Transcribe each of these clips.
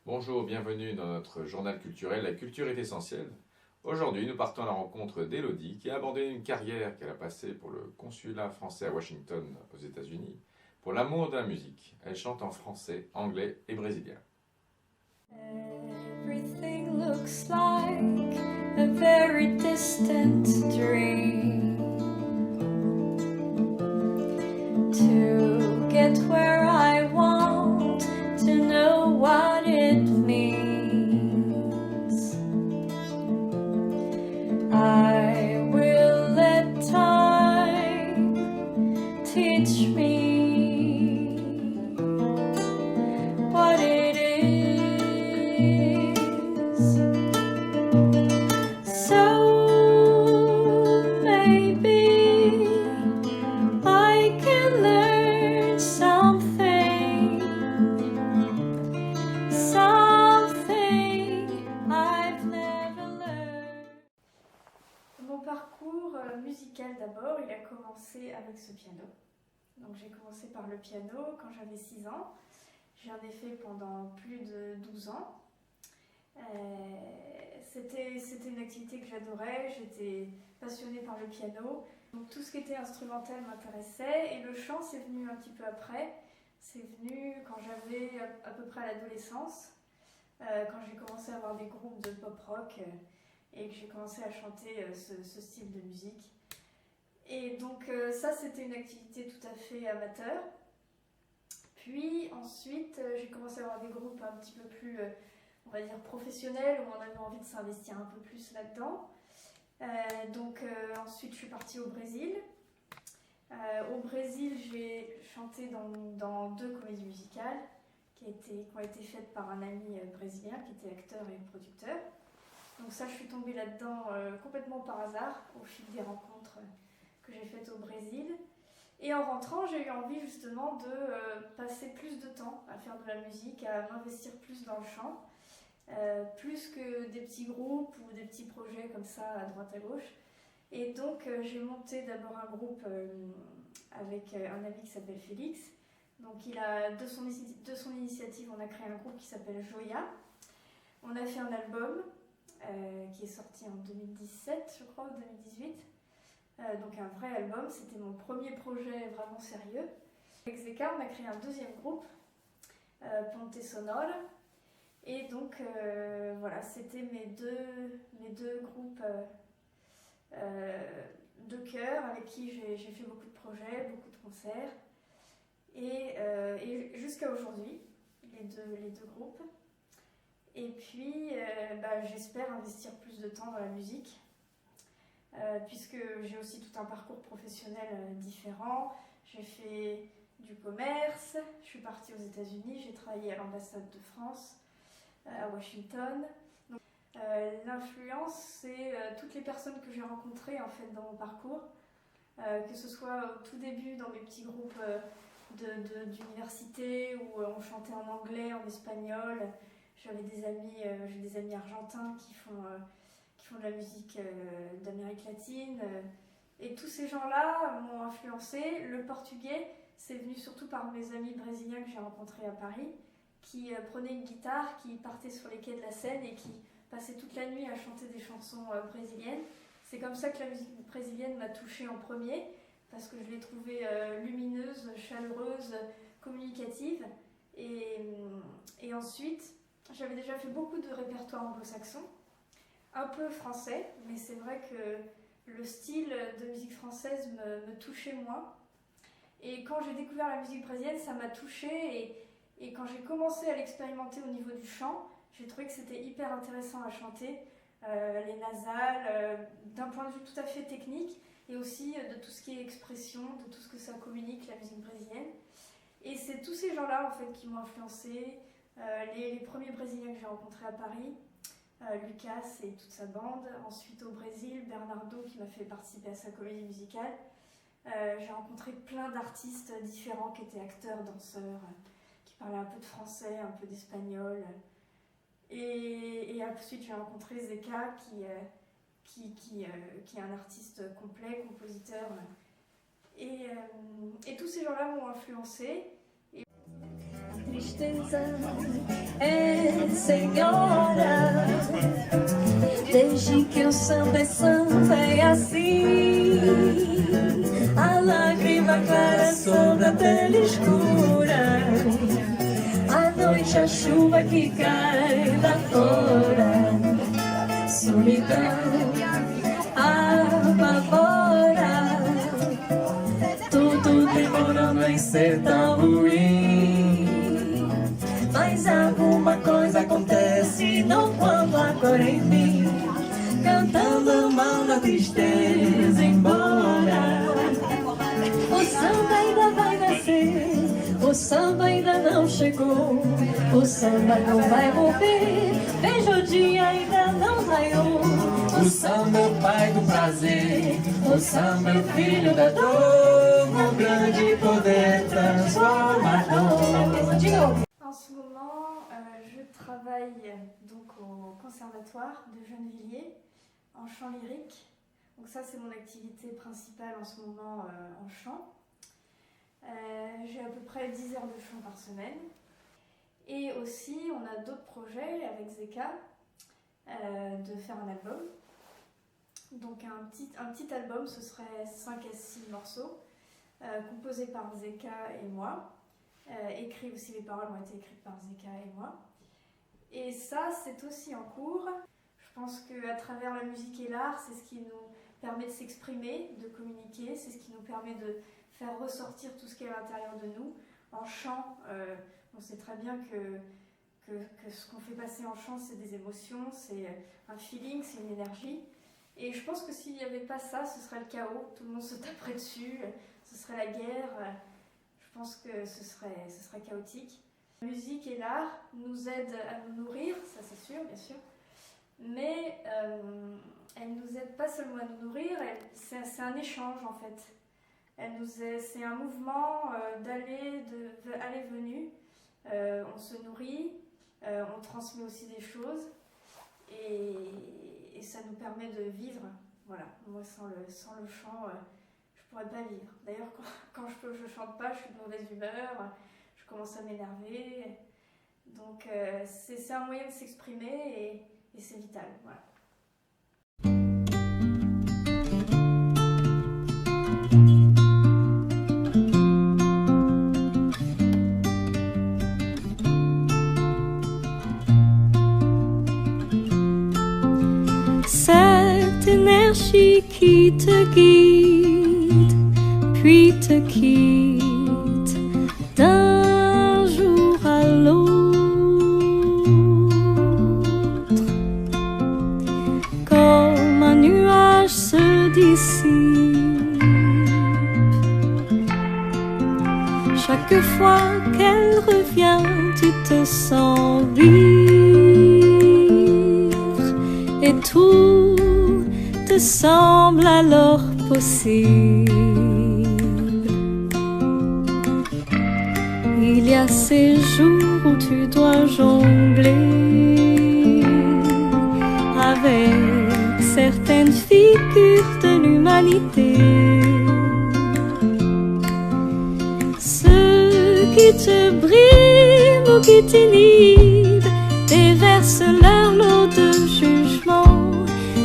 Bonjour, bienvenue dans notre journal culturel La culture est essentielle. Aujourd'hui, nous partons à la rencontre d'Élodie qui a abandonné une carrière qu'elle a passée pour le consulat français à Washington aux États-Unis pour l'amour de la musique. Elle chante en français, anglais et brésilien. Everything looks like a very distant dream. To get where I want, to know what it means. I will let time teach me what it is. So maybe I can learn something I've never learned. Mon parcours musical d'abord, il a commencé avec ce piano. Donc j'ai commencé par le piano quand j'avais 6 ans. J'en ai fait pendant plus de 12 ans. C'était une activité que j'adorais, j'étais passionnée par le piano. Donc tout ce qui était instrumental m'intéressait et le chant c'est venu un petit peu après. C'est venu quand j'avais à peu près à l'adolescence, quand j'ai commencé à avoir des groupes de pop rock et que j'ai commencé à chanter ce style de musique. Et donc ça c'était une activité tout à fait amateur. Puis ensuite j'ai commencé à avoir des groupes un petit peu plus, on va dire professionnels, où on avait envie de s'investir un peu plus là-dedans. Ensuite je suis partie au Brésil. Au Brésil j'ai chanté dans 2 comédies musicales qui ont été faites par un ami brésilien qui était acteur et producteur. Donc ça je suis tombée là-dedans complètement par hasard au fil des rencontres que j'ai faites au Brésil. Et en rentrant, j'ai eu envie justement de passer plus de temps à faire de la musique, à m'investir plus dans le chant, plus que des petits groupes ou des petits projets comme ça à droite à gauche. Et donc j'ai monté d'abord un groupe avec un ami qui s'appelle Félix. Donc de son initiative, on a créé un groupe qui s'appelle Joya. On a fait un album qui est sorti en 2017, je crois, ou 2018. Donc un vrai album, c'était mon premier projet vraiment sérieux. Avec Zeka, on a créé un deuxième groupe, Ponte Sonore. Et donc voilà, c'était mes deux groupes de cœur avec qui j'ai fait beaucoup de projets, beaucoup de concerts. Et jusqu'à aujourd'hui, les deux groupes. Et puis j'espère investir plus de temps dans la musique. Puisque j'ai aussi tout un parcours professionnel différent. J'ai fait du commerce, je suis partie aux États-Unis, j'ai travaillé à l'ambassade de France, à Washington. Donc, l'influence, c'est toutes les personnes que j'ai rencontrées en fait, dans mon parcours, que ce soit au tout début dans mes petits groupes d'université où on chantait en anglais, en espagnol. J'ai des amis argentins qui font de la musique d'Amérique latine. Et tous ces gens-là m'ont influencé. Le portugais, c'est venu surtout par mes amis brésiliens que j'ai rencontrés à Paris, qui prenaient une guitare, qui partaient sur les quais de la Seine et qui passaient toute la nuit à chanter des chansons brésiliennes. C'est comme ça que la musique brésilienne m'a touchée en premier, parce que je l'ai trouvée lumineuse, chaleureuse, communicative. Et ensuite, j'avais déjà fait beaucoup de répertoires anglo-saxon, un peu français, mais c'est vrai que le style de musique française me touchait moins. Et quand j'ai découvert la musique brésilienne, ça m'a touchée. Et quand j'ai commencé à l'expérimenter au niveau du chant, j'ai trouvé que c'était hyper intéressant à chanter. Les nasales, d'un point de vue tout à fait technique, et aussi de tout ce qui est expression, de tout ce que ça communique, la musique brésilienne. Et c'est tous ces gens-là en fait, qui m'ont influencée. Les premiers Brésiliens que j'ai rencontrés à Paris, Lucas et toute sa bande. Ensuite au Brésil, Bernardo qui m'a fait participer à sa comédie musicale. J'ai rencontré plein d'artistes différents qui étaient acteurs, danseurs, qui parlaient un peu de français, un peu d'espagnol. Et ensuite j'ai rencontré Zeka qui est un artiste complet, compositeur. Et tous ces gens-là m'ont influencée. Tristeza é senhora, desde que o samba é assim. A lágrima clara sobre a pele escura, à noite a chuva que cai lá fora. Solidão apavora, tudo demorando em ser tão ruim. Mas alguma coisa acontece, não quando agora em mim, cantando manda a tristeza embora. O samba ainda vai nascer, o samba ainda não chegou, o samba não vai morrer, veja o dia ainda não raiou. O samba é o pai do prazer, o samba é o filho da dor, um grande poder transformador. En ce moment, je travaille donc au conservatoire de Gennevilliers en chant lyrique. Donc ça c'est mon activité principale en ce moment en chant. J'ai à peu près 10 heures de chant par semaine. Et aussi on a d'autres projets avec Zeka de faire un album. Donc un petit album, ce serait 5 à 6 morceaux composés par Zeka et moi. Écrit aussi, les paroles ont été écrites par Zeka et moi. Et ça, c'est aussi en cours. Je pense qu'à travers la musique et l'art, c'est ce qui nous permet de s'exprimer, de communiquer, c'est ce qui nous permet de faire ressortir tout ce qui est à l'intérieur de nous. En chant, on sait très bien que ce qu'on fait passer en chant, c'est des émotions, c'est un feeling, c'est une énergie. Et je pense que s'il n'y avait pas ça, ce serait le chaos, tout le monde se taperait dessus, ce serait la guerre. Je pense que ce serait chaotique. La musique et l'art nous aident à nous nourrir, ça c'est sûr, bien sûr, mais elles ne nous aident pas seulement à nous nourrir, c'est un échange en fait. C'est un mouvement d'aller-venu, on se nourrit, on transmet aussi des choses et ça nous permet de vivre. Voilà, moi sans le chant, je pourrais pas vivre. D'ailleurs, quand je chante pas, je suis de mauvaise humeur, je commence à m'énerver. Donc c'est un moyen de s'exprimer et c'est vital. Voilà. Cette énergie qui te guide, puis te quitte d'un jour à l'autre, comme un nuage se dissipe. Chaque fois qu'elle revient, tu te sens vivre et tout te semble alors possible. Il y a ces jours où tu dois jongler avec certaines figures de l'humanité, ceux qui te briment ou qui t'inhibent déversent leur lot de jugement.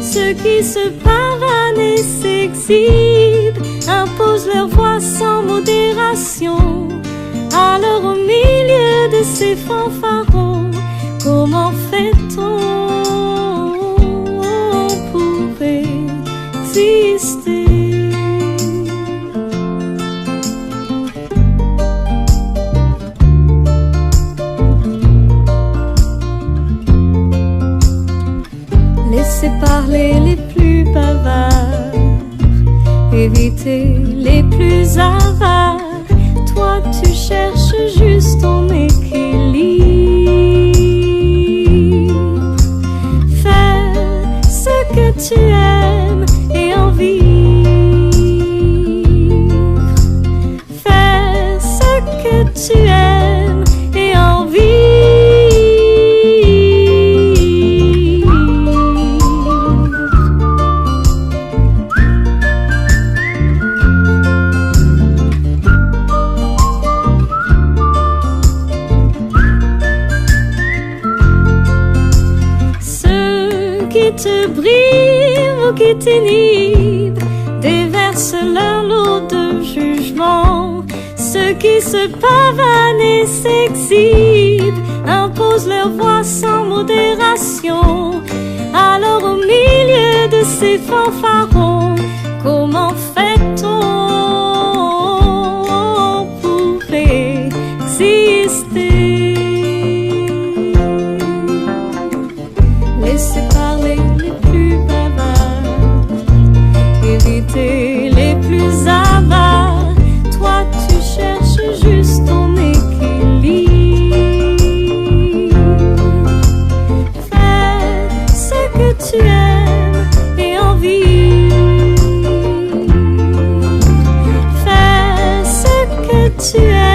Ceux qui se pavanent et s'exhibent imposent leur voix sans modération. Alors au milieu de ces fanfarons, comment fait-on pour exister? Laissez parler les plus bavards, évitez les plus avares. Toi tu cherches juste ton équilibre. Fais ce que tu aimes et en vivre. Fais ce que tu aimes et en vivre. t'inhibe, déverse leur lot de jugement. Ceux qui se pavanent et s'exhibent imposent leur voix sans modération. Alors au milieu de ces fanfarons, comment fait-on pour exister? Laissez parler les plus bavards, évitez les plus avares. Toi tu cherches juste ton équilibre. Fais ce que tu aimes et envie. Fais ce que tu aimes.